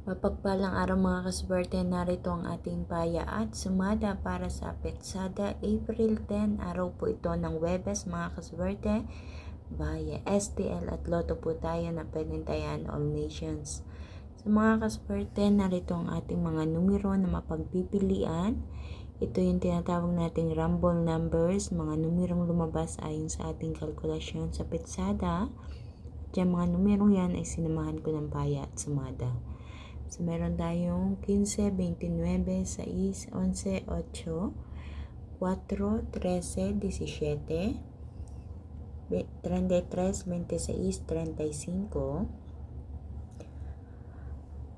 Mapagpalang araw mga kaswerte, narito ang ating paya at sumada para sa Petsada April 10. Araw po ito ng Webes mga kaswerte. Baya, STL at Lotto po tayo na penintayan all nations. Sa mga kaswerte, narito ang ating mga numero na mapagpipilian. Ito yung tinatawag nating rumble numbers, mga numerong lumabas ayon sa ating kalkulasyon sa Petsada. At yung mga numerong yan ay sinamahan ko ng paya at sumada. So, meron tayong 15, 29, 6, 11, 8, 4, 13, 17, 33, 26, 35.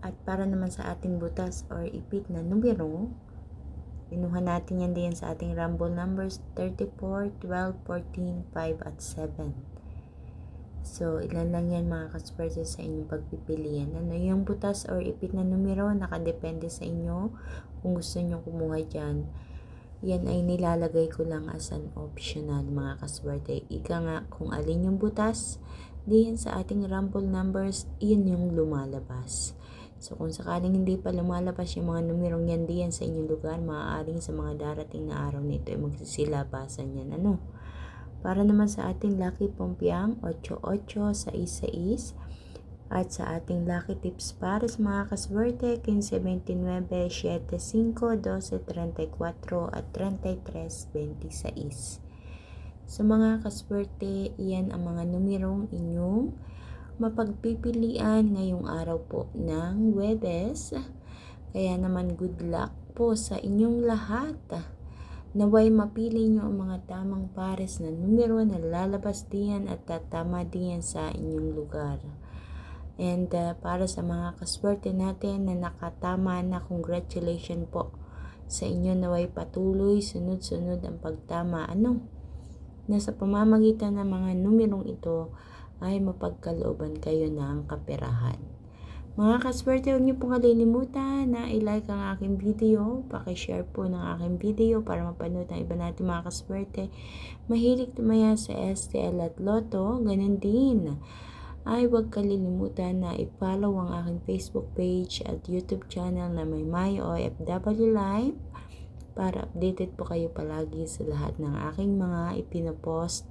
At para naman sa ating butas or ipit na numero, inuha natin yan din sa ating rumble numbers 34, 12, 14, 5 at 7. So, ilan lang yan mga kaswerte sa inyong pagpipilian. Ano yung butas or ipit na numero, nakadepende sa inyo kung gusto nyo kumuha dyan. Yan ay nilalagay ko lang as an optional mga kaswerte. Ika nga, kung alin yung butas, diyan sa ating rumble numbers, yun yung lumalabas. So, kung sakaling hindi pa lumalabas yung mga numerong yan diyan sa inyong lugar, maaaring sa mga darating na araw nito ay magsisilabasan yan. Para naman sa ating lucky pompiang 88, 66 at sa ating lucky tips para sa mga kaswerte 15, 29, 7, 5, 12, 34 at 33, 26. Sa mga kaswerte, iyan ang mga numerong inyong mapagpipilian ngayong araw po ng Webes. Kaya naman good luck po sa inyong lahat. Naway mapili nyo ang mga tamang pares na numero na lalabas diyan at tatama diyan sa inyong lugar. And para sa mga kaswerte natin na nakatama na, congratulations po sa inyo. Naway patuloy, sunod-sunod ang pagtama. Nasa pamamagitan ng mga numerong ito ay mapagkalooban kayo ng kaperahan. Mga kaswerte, huwag niyo pong kalilimutan na i-like ang aking video. Pakishare po ng aking video para mapanood ng iba natin mga kaswerte. Mahilig tumaya sa STL at Lotto. Ganun din ay huwag kalilimutan na i-follow ang aking Facebook page at YouTube channel na may Mayo OFW Live para updated po kayo palagi sa lahat ng aking mga ipinopost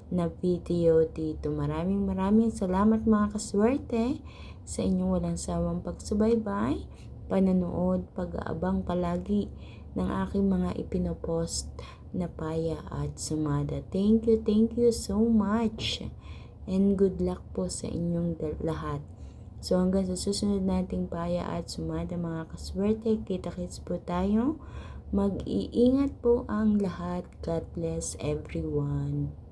na video dito. Maraming salamat mga kaswerte sa inyong walang sawang pagsubaybay, panonood, pag-aabang palagi ng aking mga ipinopost na paya at sumada. Thank you so much and good luck po sa inyong lahat. So hanggang sa susunod nating paya at sumada mga kaswerte, kita-kits po tayo. Mag-iingat po ang lahat. God bless everyone.